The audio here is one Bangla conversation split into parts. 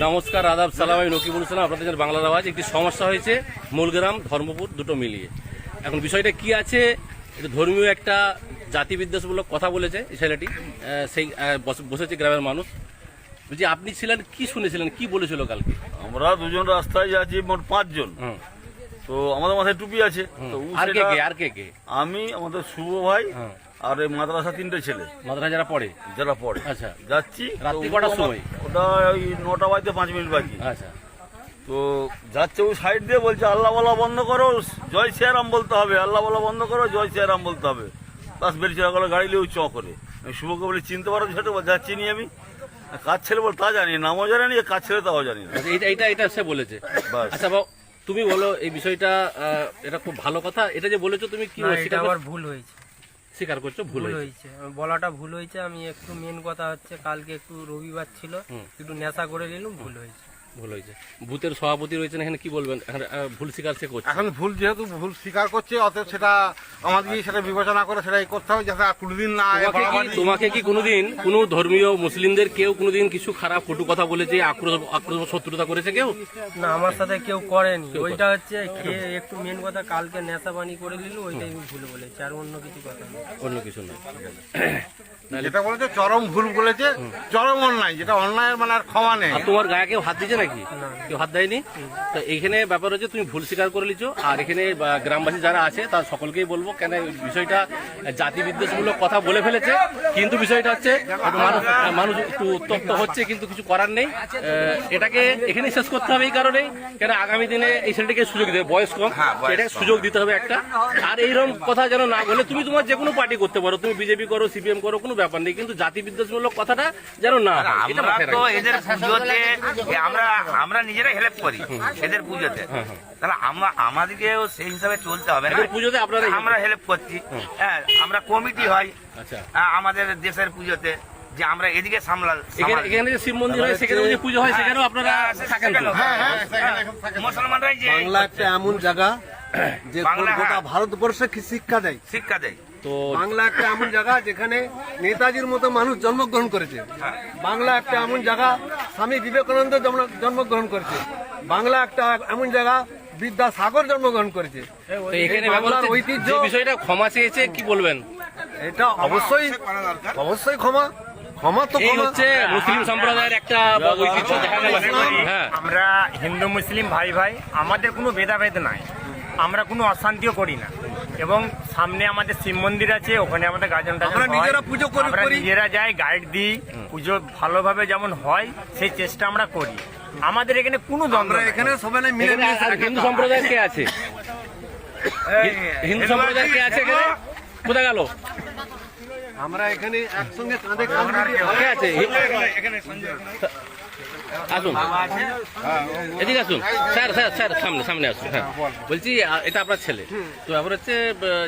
নমস্কার, আদাব, সালাম। আমি নকিবুল ইসলাম, আপনাদের বাংলার আওয়াজ। একটি সমস্যা হয়েছে মূলগ্রাম ধর্মপুর দুটো মিলিয়ে। এখন বিষয়টা কি আছে, এটা ধর্মীয় একটা জাতিবিদ্বেষমূলক কথা বলেছে এই ছেলেটি। সেই বসেছে গ্রামের মানুষ। বলছি আপনি ছিলেন, কি শুনেছিলেন, কি বলেছিল কালকে? আমরা দুজন রাস্তায় যাচ্ছি, মোট 5 জন। তো আমাদের মাথায় টুপি আছে। তো আর কে? আমি, আমাদের শুভ ভাই আর এই মাদ্রাসা 3টে ছেলে, মাদ্রাসা যারা পড়ে। আচ্ছা, যাচ্ছি রাত্রি কটার সময়? ওটা ওই 9টা বাজতে 5 মিনিট বাকি। আচ্ছা, তো যাচ্ছে ওই সাইড দিয়ে, বলছে আল্লাহ বলা বন্ধ করো, জয় শ্রীরাম বলতে হবে, আল্লাহ বলা বন্ধ করো, জয় শ্রীরাম বলতে হবে। বাস বেরিয়ে চলে গেলো, গাড়ি নিয়ে ওই চ করে। আমি শুভকে বলে চিনতে পারো ছোট, যাচ্ছি নি আমি। কাজ ছেলে বল তা জানি, নামও জানি না, কাজ ছেলে তাও জানি না। এটা সে বলেছে। আচ্ছা বাবু, তুমি বলো এই বিষয়টা। এটা খুব ভালো কথা। এটা যে বলেছো তুমি, কি আমার ভুল হয়েছে, স্বীকার করছো? ভুল হয়েছে, বলাটা ভুল হয়েছে। আমি একটু মেন কথা হচ্ছে, কালকে একটু রবিবার ছিল, একটু নেশা করে নিলাম, ভুল হয়েছে। ভূতের সভাপতি রয়েছেন এখানে, কি বলবেন? ভুল স্বীকার সে করছে। এখন ভুল, যেহেতু ভুল স্বীকার করছে, অতএব সেটা আমাদেরকে সেটা বিবেচনা করে সেটাই করতে হবে, যাতে কোনোদিন না। তোমাকে কি কোনোদিন কোনো ধর্মীয় মুসলিমদের কেউ কোনোদিন কিছু খারাপ কটু কথা বলেছে, আক্রোশ শত্রুতা করেছে কেউ? না, আমার সাথে কেউ করেনি। ওইটা হচ্ছে একটু মেন কথা, কালকে নেশা পানি করে নিল, ওইটাই ভুল বলেছে, আর অন্য কিছু কথা নেই। অন্য কিছু নয়। যেটা বলেছে চরম ভুল বলেছে, চরম অন্যায়, যেটা অন্যায় মানে আর ক্ষমা নেই। আর তোমার গায়ে কেউ হাত দিয়েছে নাকি? কেউ হাত দেয়নি। তো এইখানে ব্যাপার হচ্ছে, তুমি ভুল স্বীকার করে লিছো। আর এখানে গ্রামবাসী যারা আছে তার সকলকেই বলবো, কেন বিষয়টা জাতি বিদ্বেষমূলক কথা বলে ফেলেছে। কিন্তু বিষয়টা হচ্ছে মানুষ একটু উত্তপ্ত হচ্ছে, কিন্তু কিছু করার নেই। এটাকে এখানেই শেষ করতে হবে এই কারণেই, কেন আগামী দিনে এই ছেলেটিকে সুযোগ দিতে হবে, বয়স কম, এটাকে সুযোগ দিতে হবে একটা। আর এইরকম কথা যেন না বলে। তুমি তোমার যে কোনো পার্টি করতে পারো, তুমি বিজেপি করো, সিপিএম করো, কোনো ব্যাপার নেই, কিন্তু জাতি বিদ্বেষমূলক কথাটা যেন না। এদের পুজোতে আমরা নিজেরা হেল্প করি, এদের পুজোতে। তাহলে আমাদেরকেও সেই হিসাবে চলতে হবে। পুজোতে আমরা হেল্প করছি, হ্যাঁ, আমরা কমিটি হয় আমাদের দেশের পুজোতে, যে আমরা এদিকে এখানে যে শিব মন্দির হয়, সেখানে যে পুজো হয়, সেখানেও আপনারা থাকেন। মুসলমানরাই যে বাংলা একটা এমন জায়গা যে গোটা ভারতবর্ষে শিক্ষা দেয়। তো বাংলা একটা এমন জায়গা যেখানে নেতাজির মতো মানুষ জন্মগ্রহণ করেছে। বাংলা একটা এমন জায়গা স্বামী বিবেকানন্দ জন্মগ্রহণ করেছে। বাংলা একটা এমন জায়গা বিদ্যাসাগর জন্মগ্রহণ করেছে। এখানে বাংলার ঐতিহ্য বিষয়টা ক্ষমা চেয়েছে, কি বলবেন? এটা অবশ্যই ক্ষমা তো হচ্ছে মুসলিম সম্প্রদায়ের একটা ঐতিহ্য দেখা গেল। আমরা হিন্দু মুসলিম ভাই ভাই, আমাদের কোনো ভেদাভেদ নাই, আমরা কোনো অশান্তিও করি না। এবং সামনে আমাদের শিব মন্দির আছে, ওখানে আমাদের গাজন নিজেরা পুজো করি, আমরা নিজেরা যাই, গাইড দিই, পুজো ভালোভাবে যেমন হয় সেই চেষ্টা আমরা করি। আমাদের এখানে কোনো দ্বন্দ্ব, এখানে সবাই মিলে। হিন্দু সম্প্রদায় কে আছে? হিন্দু সম্প্রদায় কে আছে এখানে? কোথায় গেল? আমরা এখানে একসঙ্গে কাঁধে কে আছে? আসুন, এদিকে আসুন স্যার, সামনে আসুন। হ্যাঁ, বলছি এটা আপনার ছেলে। তো ব্যাপার হচ্ছে,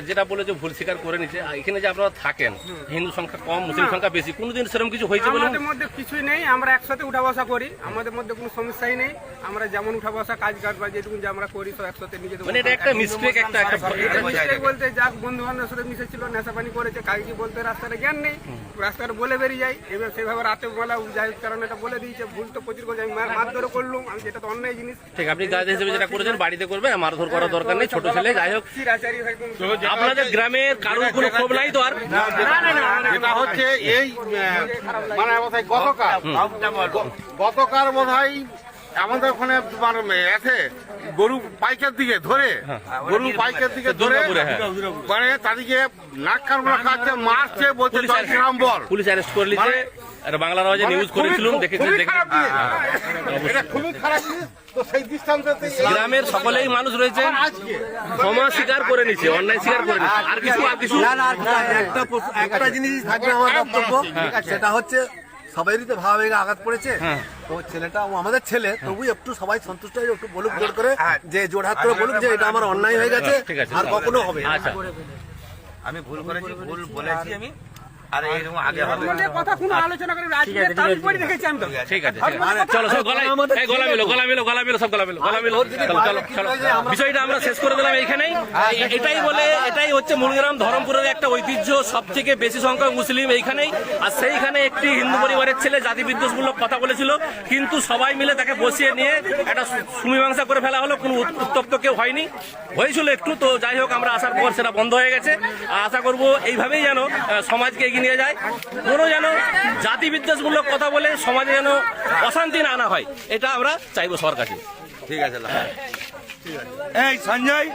যেটা বলেছে ভুল স্বীকার করে নিচ্ছে। এখানে যে আপনারা থাকেন, হিন্দু সংখ্যা কম, মুসলিম সংখ্যা বেশি, কোনোদিন সেরকম কিছু হয়েছে বলে? আমাদের মধ্যে কিছুই নেই, আমরা একসাথে উঠা বসা করি, আমাদের মধ্যে কোনো সমস্যাই নেই। আমরা যেমন উঠা বসা, কাজ বা যেটুকু যে আমরা করি, সব একসাথে নিজেদের। মানে এটা একটা মিস্টেক, একটা বলতে যাক, বন্ধু বান্ধবের সাথে মিশেছিল, নেশা পানি করেছে, কাজকে বলতে রাস্তাটা জ্ঞান নেই, রাস্তাটা বলে বেরিয়ে যায়। এবার সেভাবে রাতে বলা যায়, কারণ এটা বলে দিয়েছে, ভুল তো প্রচুর করেছে। আমি মারধর করলাম, আমি যেটা তো অন্যায় জিনিস। ঠিক, আপনি গার্জেন হিসেবে যেটা করেছেন বাড়িতে করবেন, মারধর করার দরকার নেই, ছোট ছেলে। যাই হোক, আপনাদের গ্রামের কারোর কোনো ক্ষোভ নাই তো? আর যেটা হচ্ছে এই মানে গতকাল বোধ হয় আমাদের ওখানে আছে গরু পাইকের দিকে ধরে, মানে তাদেরকে নাক কামড়া খাচ্ছে, মারছে, বলছে জয় শ্রীরাম বল। পুলিশ অ্যারেস্ট করে নিচ্ছে। বাংলার আওয়াজে নিউজ করেছিলাম, এটা খুবই খারাপ জিনিস। তো সেই দৃষ্টান্ততে গ্রামের সকলেই মানুষ রয়েছে, ক্ষমা স্বীকার করে নিচ্ছে, অন্যায় স্বীকার করে নিচ্ছে। আর কিছু একটা জিনিস থাকবে আমার বক্তব্য, সেটা হচ্ছে সবাইরই তো ভাবাবেগে আঘাত পড়েছে। তো ছেলেটা আমাদের ছেলে, তবু একটু সবাই সন্তুষ্ট হয়ে একটু বলুক, জোর করে, যে জোর হাত করে বলুক যে এটা আমার অন্যায় হয়ে গেছে, আর কখনো হবে। আচ্ছা, আমি ভুল করেছি, ভুল বলেছি আমি। আর এরকম আগে হবে ধর্ম নিয়ে কথা কোনো আলোচনা করে আজকে তাবিজ পড়ে দেখেছি আমি তো ঠিক আছে ঠিক আছে চলো সব গলা এই গলা মিলো সব গলা মিলো চলো বিষয়টা আমরা শেষ করে দিলাম এইখানেই। এটাই হচ্ছে মুলগ্রাম ধরমপুরের একটা ঐতিহ্য, সব থেকে বেশি সংখ্যক মুসলিম এইখানেই, আর সেইখানে একটি হিন্দু পরিবারের ছেলে জাতি বিদ্বেষমূলক কথা বলেছিল, কিন্তু সবাই মিলে তাকে বসিয়ে নিয়ে একটা সুমীমাংসা করে ফেলা হলো। কোনো উত্তপ্ত কেউ হয়নি, হয়েছিল একটু, তো যাই হোক আমরা আসার পর সেটা বন্ধ হয়ে গেছে। আর আশা করবো এইভাবেই যেন সমাজকে এগিয়ে নিয়ে যায়, কোনো যেন জাতি বিদ্বেষমূলক কথা বলে সমাজে যেন অশান্তি না আনা হয়, এটা আমরা চাইবো সবার কাছে। ঠিক আছে এই সঞ্জয়